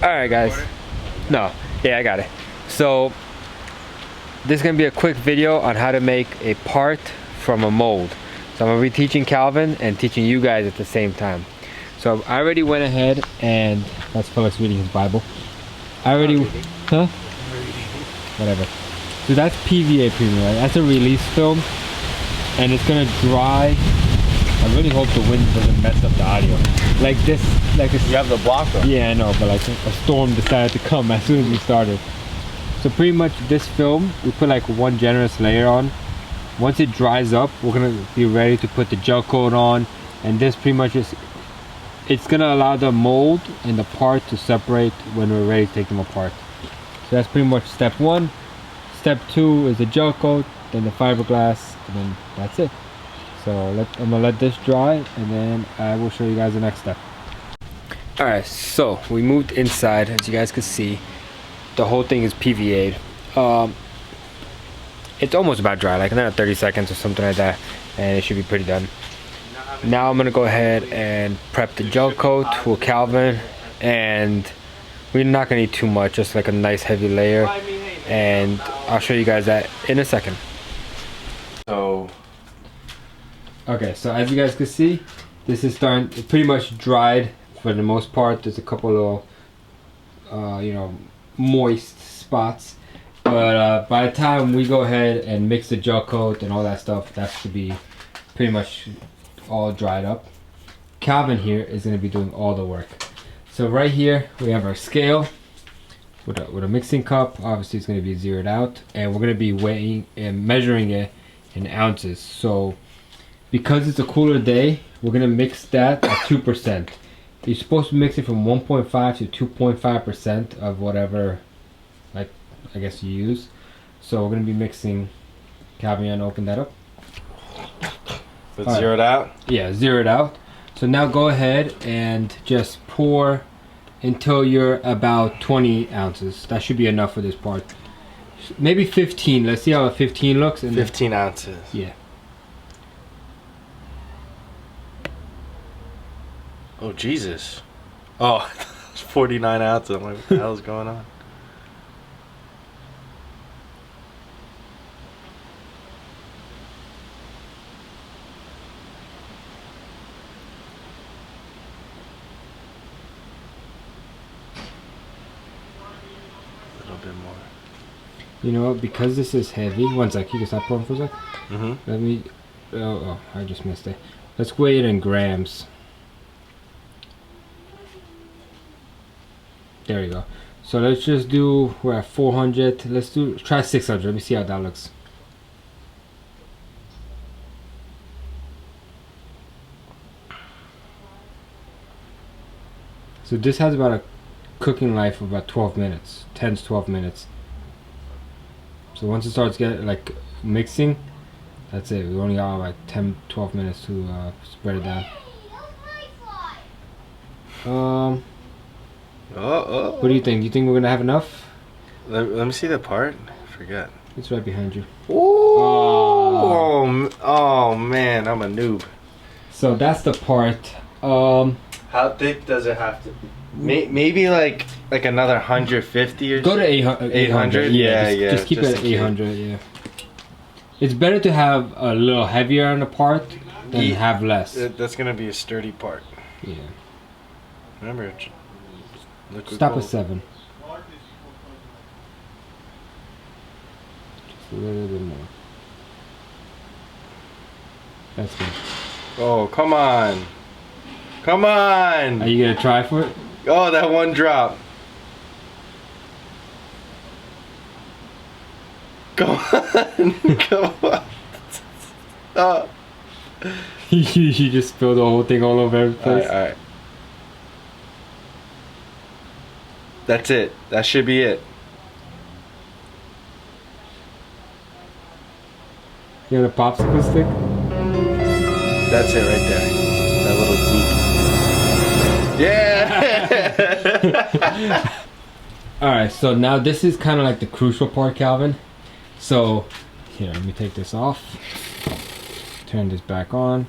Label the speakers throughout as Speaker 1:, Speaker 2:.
Speaker 1: Alright guys. No, yeah, I got it. So this is gonna be a quick video on how to make a part from a mold. So I'm gonna be teaching Calvin and teaching you guys at the same time. So I already went ahead and that's Felix reading his Bible. I already, huh? Whatever. So that's PVA premium, right? That's a release film, and it's gonna dry. I really hope the wind doesn't mess up the audio. Like this,
Speaker 2: You have the blocker.
Speaker 1: Yeah, I know, but like a storm decided to come as soon as we started. So pretty much this film, we put like one generous layer on. Once it dries up, we're gonna be ready to put the gel coat on, and this pretty much is, it's gonna allow the mold and the part to separate when we're ready to take them apart. So that's pretty much step one. Step two is the gel coat, then the fiberglass, and then that's it. So I'm gonna let this dry, and then I will show you guys the next step. Alright, so we moved inside. As you guys can see, the whole thing is PVA'd. It's almost about dry, like another 30 seconds or something like that, and it should be pretty done. Now I'm gonna go ahead and prep the gel coat for Calvin, and we're not gonna need too much, just like a nice heavy layer, and I'll show you guys that in a second.
Speaker 2: So
Speaker 1: okay, so as you guys can see, this is starting, it's pretty much dried for the most part. There's a couple of you know, moist spots, but by the time we go ahead and mix the gel coat and all that stuff, that should be pretty much all dried up. Calvin here is going to be doing all the work. So right here we have our scale with a mixing cup. Obviously it's going to be zeroed out, and we're going to be weighing and measuring it in ounces. So because it's a cooler day, we're going to mix that at 2%. You're supposed to mix it from 1.5 to 2.5% of whatever, like, I guess you use. So we're going to be mixing. Calvin, you want to open that up?
Speaker 2: but zeroed out?
Speaker 1: Yeah, zeroed out. So now go ahead and just pour until you're about 20 ounces. That should be enough for this part. Maybe 15. Let's see how a 15 looks. And
Speaker 2: 15 ounces.
Speaker 1: Yeah.
Speaker 2: Oh, Jesus. Oh, it's 49 ounces. I'm like, what the hell is going on? A little bit more.
Speaker 1: You know what? Because this is heavy. One sec. You can stop pouring for a sec.
Speaker 2: Mm-hmm.
Speaker 1: Let me. Oh, I just missed it. Let's weigh it in grams. There we go. So let's just do, we're at 400. Let's try 600. Let me see how that looks. So this has about a cooking life of about 12 minutes, 10 to 12 minutes. So once it starts getting like mixing, that's it. We only got like 10, 12 minutes to spread it down. What do you think? Do you think we're gonna have enough?
Speaker 2: Let me see the part. I forget.
Speaker 1: It's right behind you.
Speaker 2: Oh man, I'm a noob.
Speaker 1: So that's the part.
Speaker 2: How thick does it have to? Maybe like another 150 or
Speaker 1: go to 800.
Speaker 2: 800? Yeah,
Speaker 1: just keep it at 800. Yeah. It's better to have a little heavier on the part than have less.
Speaker 2: That's gonna be a sturdy part.
Speaker 1: Yeah.
Speaker 2: Remember.
Speaker 1: Stop at 7. Just a little bit more. That's good.
Speaker 2: Oh, come on. Come on.
Speaker 1: Are you gonna try for it?
Speaker 2: Oh, that one drop. Come on. Come on. Oh.
Speaker 1: You just spilled the whole thing all over every place.
Speaker 2: Alright. That's it. That should be it.
Speaker 1: You want a popsicle stick?
Speaker 2: That's it right there. That little geek. Yeah!
Speaker 1: Alright, so now this is kind of like the crucial part, Calvin. So, here, let me take this off. Turn this back on.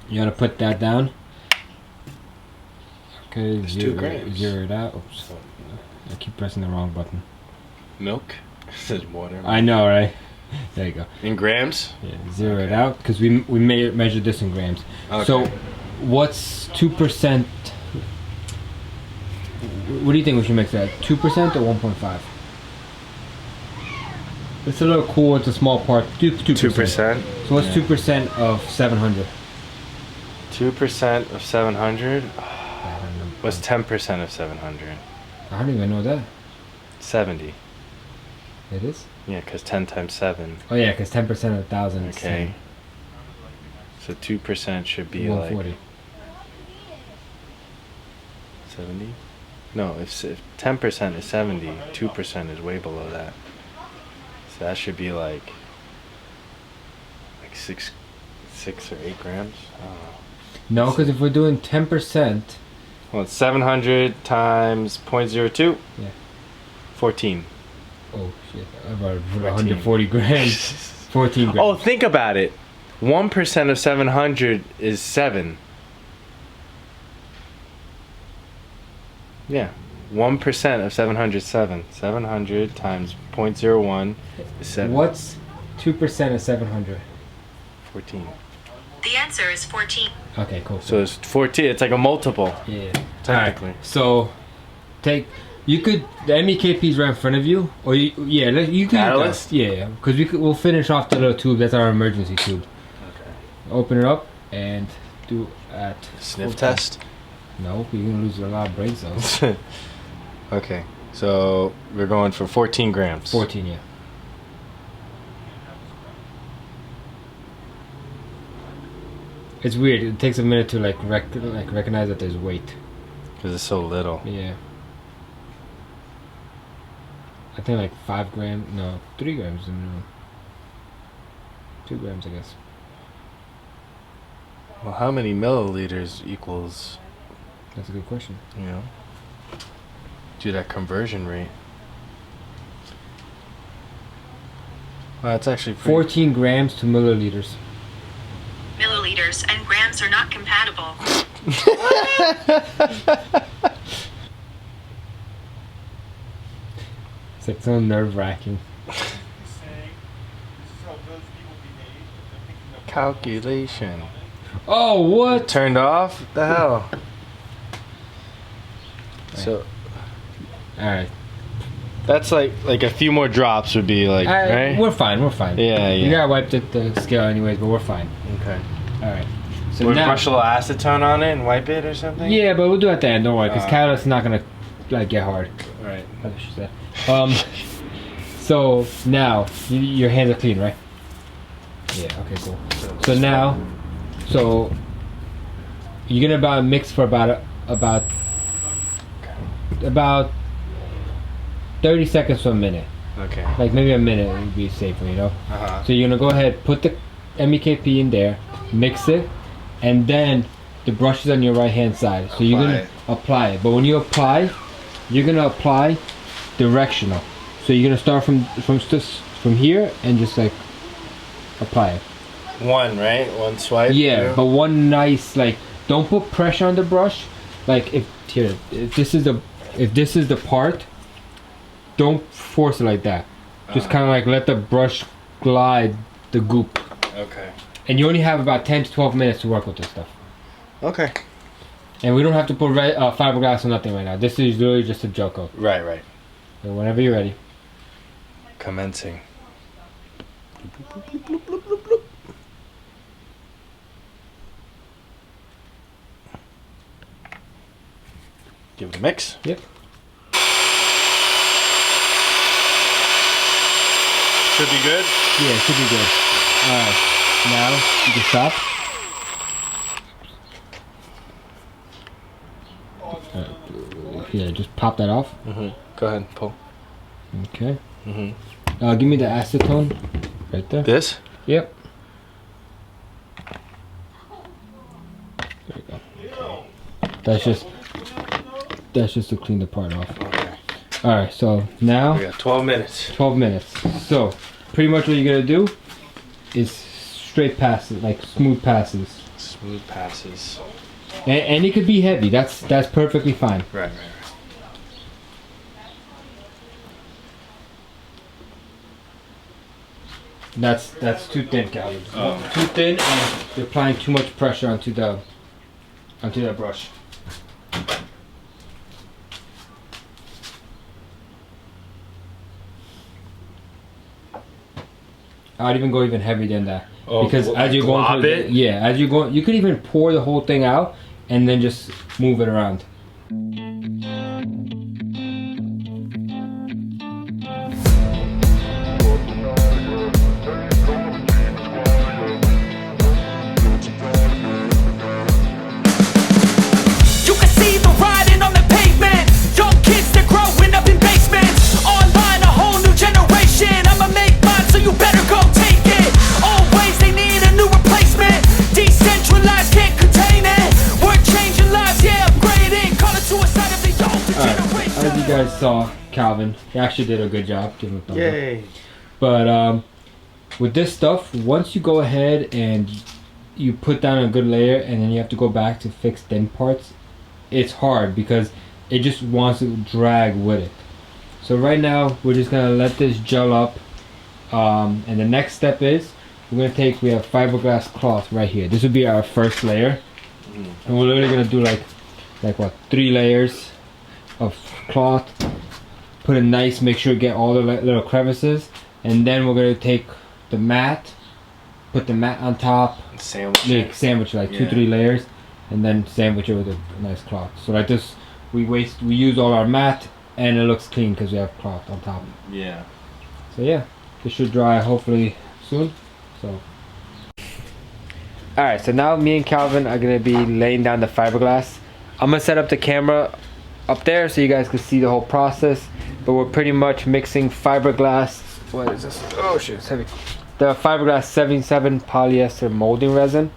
Speaker 1: You gotta put that down. Okay,
Speaker 2: It's 2 grams.
Speaker 1: Zero it out. Oops. I keep pressing the wrong button.
Speaker 2: Milk? It says water.
Speaker 1: I know, right? There you go.
Speaker 2: In grams?
Speaker 1: Yeah, zero it out because we measured this in grams.
Speaker 2: Okay.
Speaker 1: So, what's 2%? What do you think we should mix that? 2% or 1.5? It's a little cool. It's a small part. 2%.
Speaker 2: 2%.
Speaker 1: So what's 2% of 700?
Speaker 2: 2% of 700?
Speaker 1: I don't know.
Speaker 2: What's 10% of 700?
Speaker 1: I don't even know that.
Speaker 2: 70.
Speaker 1: It is?
Speaker 2: Yeah, because 10 times 7.
Speaker 1: Oh yeah, because 10% of 1,000 is
Speaker 2: Okay. So 2% should be
Speaker 1: 140.
Speaker 2: like 70? No, if 10% is 70, 2% is way below that. So that should be like 6 or 8 grams. I don't know.
Speaker 1: No, because if we're doing 10%,
Speaker 2: Well, it's 700 times 0.02.
Speaker 1: Yeah.
Speaker 2: 14.
Speaker 1: oh shit, about 140 grams. 14 grams.
Speaker 2: Oh, think about it. 1% of 700 is 7. Yeah. 1% of 700 is 7. 700 times 0.01 is 7.
Speaker 1: What's 2% of 700?
Speaker 2: 14.
Speaker 3: The answer is 14.
Speaker 1: Okay, cool.
Speaker 2: So it's 14. It's like a multiple.
Speaker 1: Yeah.
Speaker 2: Technically.
Speaker 1: Alright, so you could, the MEKP's right in front of you, or you could
Speaker 2: Catalyst?
Speaker 1: Yeah, because we'll finish off the little tube. That's our emergency tube.
Speaker 2: Okay.
Speaker 1: Open it up and do at
Speaker 2: Sniff test.
Speaker 1: No, you're gonna lose a lot of brain cells.
Speaker 2: Okay. So we're going for 14 grams.
Speaker 1: 14, yeah. It's weird. It takes a minute to recognize that there's weight.
Speaker 2: Because it's so little.
Speaker 1: Yeah. I think like 5 grams. No, 3 grams. No. 2 grams, I guess.
Speaker 2: Well, how many milliliters equals,
Speaker 1: That's a good question.
Speaker 2: you know, do that conversion rate? Well, it's actually pretty
Speaker 1: 14 grams to milliliters.
Speaker 3: Milliliters and grams are not compatible.
Speaker 1: It's like so nerve-wracking.
Speaker 2: calculation.
Speaker 1: Oh, what?
Speaker 2: Turned off? What the hell? So
Speaker 1: Alright.
Speaker 2: that's like a few more drops would be like, right?
Speaker 1: We're fine, we're fine.
Speaker 2: Yeah,
Speaker 1: You
Speaker 2: yeah.
Speaker 1: gotta wipe the scale anyways, but we're fine.
Speaker 2: Okay.
Speaker 1: Alright. So
Speaker 2: Would
Speaker 1: now,
Speaker 2: brush a little acetone on it and wipe it or something?
Speaker 1: yeah, but we'll do it at the end, don't worry, because catalyst's not gonna get hard.
Speaker 2: Right.
Speaker 1: That's what she said. So now your hands are clean, right? Yeah. Okay. Cool. So now, you're gonna mix for about 30 seconds to a minute.
Speaker 2: Okay.
Speaker 1: Like maybe a minute would be safer, you know.
Speaker 2: Uh-huh.
Speaker 1: So you're gonna go ahead, put the MEKP in there, mix it, and then the brush is on your right hand side. So you're gonna apply it. But when you apply, you're gonna apply directional. So you're gonna start from here and just like apply it.
Speaker 2: One, right? One swipe?
Speaker 1: Yeah,
Speaker 2: through?
Speaker 1: but one nice, like, don't put pressure on the brush. Like if this is the part, don't force it like that. Just kind of like let the brush glide the goop.
Speaker 2: Okay.
Speaker 1: And you only have about 10 to 12 minutes to work with this stuff.
Speaker 2: Okay.
Speaker 1: And we don't have to put fiberglass or nothing right now. This is literally just a gel coat.
Speaker 2: Right, right.
Speaker 1: So whenever you're ready.
Speaker 2: Commencing. Give it a mix.
Speaker 1: Yep.
Speaker 2: Should be good.
Speaker 1: Yeah, it should be good. Alright. Now you can stop. Yeah, just pop that off.
Speaker 2: Go ahead, pull.
Speaker 1: Okay. Give me the acetone right there.
Speaker 2: This?
Speaker 1: Yep. There you go. That's just to clean the part off.
Speaker 2: Okay.
Speaker 1: Alright, so now
Speaker 2: We got 12 minutes.
Speaker 1: 12 minutes. So pretty much what you're gonna do is straight passes, like smooth passes.
Speaker 2: Smooth passes.
Speaker 1: And it could be heavy. That's perfectly fine.
Speaker 2: Right.
Speaker 1: That's too thin, Calvin.
Speaker 2: Oh.
Speaker 1: Too thin, and you're applying too much pressure onto the brush. I'd even go even heavier than that.
Speaker 2: Oh,
Speaker 1: because as you're going
Speaker 2: glob
Speaker 1: through
Speaker 2: it?
Speaker 1: yeah, as you're going, you could even pour the whole thing out and then just move it around.
Speaker 4: You can see the writing on the pavement. Young kids, they're growing up in basements. Online, a whole new generation. I'ma make mine, so you better go take it. Always, they need a new replacement. Decentralized, can't contain it. We're changing lives, yeah, upgrading. Call it suicide of the older generation.
Speaker 1: As you guys saw, Calvin, he actually did a good job. Give him a thumbs up.
Speaker 2: Yay.
Speaker 1: But with this stuff, once you go ahead and you put down a good layer and then you have to go back to fix thin parts, it's hard because it just wants to drag with it. So right now we're just gonna let this gel up, and the next step is we have fiberglass cloth right here. This would be our first layer, and we're literally gonna do like what, 3 layers of cloth. Put it nice, make sure you get all the little crevices, and then we're gonna take the mat, put the mat on top, sandwich like 2-3 layers, and then sandwich it with a nice cloth. So like this, we use all our mat, and it looks clean because we have cloth on top.
Speaker 2: Yeah.
Speaker 1: So yeah, this should dry hopefully soon. So. All right, so now me and Calvin are gonna be laying down the fiberglass. I'm gonna set up the camera up there so you guys can see the whole process. But we're pretty much mixing fiberglass. What is this? Oh shit, it's heavy. The fiberglass 77 polyester molding resin.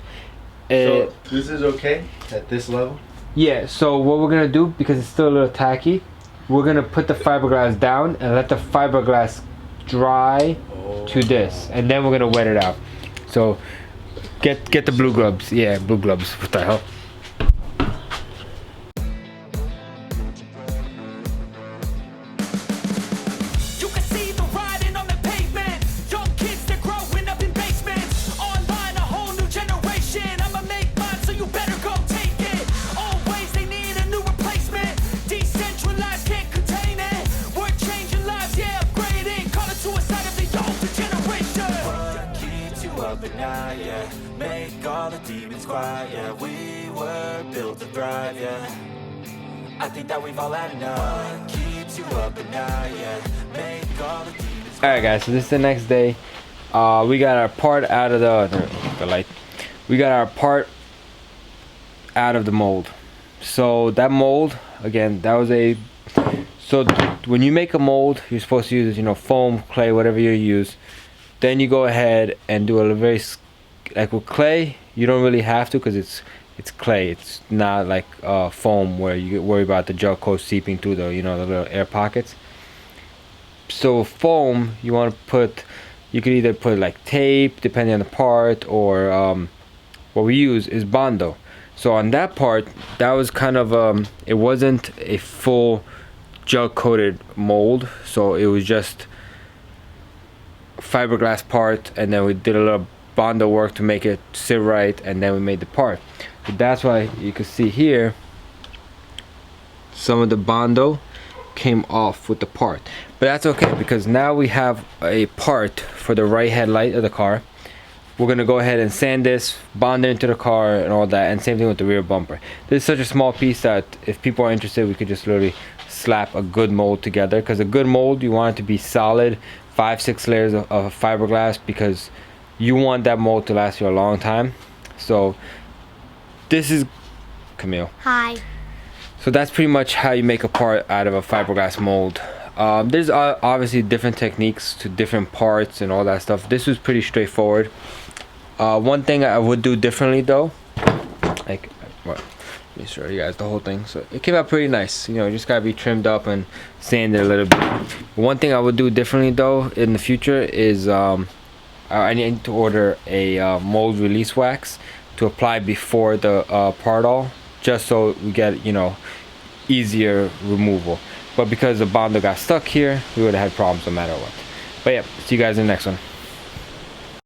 Speaker 2: So this is okay at this level?
Speaker 1: Yeah, so what we're gonna do, because it's still a little tacky, we're gonna put the fiberglass down and let the fiberglass dry to this, and then we're gonna wet it out. So get the blue gloves. Yeah, blue gloves. What the hell?
Speaker 4: You can see the writing on the pavement. Young kids, they're growing up in basements. Online, a whole new generation. I'ma make mine, so you better go take it. Always, they need a new replacement. Decentralized, can't contain it. We're changing lives, yeah, upgrading. Call it suicide of the older generation. What keeps you up at night, yeah? Make all the demons quiet, yeah. We were built to thrive, yeah. I think that we've all had enough. What keeps you up at night, yeah? Make all the demons.
Speaker 1: All right, guys. So this is the next day. We got our part out of the light. We got our part out of the mold. So that mold, again, that was a. So when you make a mold, you're supposed to use, foam, clay, whatever you use. Then you go ahead and do a very, like with clay, you don't really have to because it's clay. It's not like foam where you get worried about the gel coat seeping through the the little air pockets. So foam, you want to put, you could either put like tape depending on the part, or what we use is Bondo. So on that part, that was kind of it wasn't a full gel coated mold, so it was just fiberglass part, and then we did a little Bondo work to make it sit right, and then we made the part. So that's why you can see here some of the Bondo came off with the part, but that's okay because now we have a part for the right headlight of the car. We're gonna go ahead and sand this, bond it into the car and all that, and same thing with the rear bumper. This is such a small piece that if people are interested, we could just literally slap a good mold together, because a good mold, you want it to be solid, 5-6 layers of fiberglass, because you want that mold to last you a long time. So this is Camille.
Speaker 5: Hi.
Speaker 1: So that's pretty much how you make a part out of a fiberglass mold. There's obviously different techniques to different parts and all that stuff. This was pretty straightforward. One thing I would do differently though, like, what? Let me show you guys the whole thing. So it came out pretty nice. You just gotta be trimmed up and sanded a little bit. One thing I would do differently though in the future is I need to order a mold release wax to apply before the part all, just so we get, you know, easier removal. But because the bonder got stuck here, we would have had problems no matter what. But yeah, see you guys in the next one.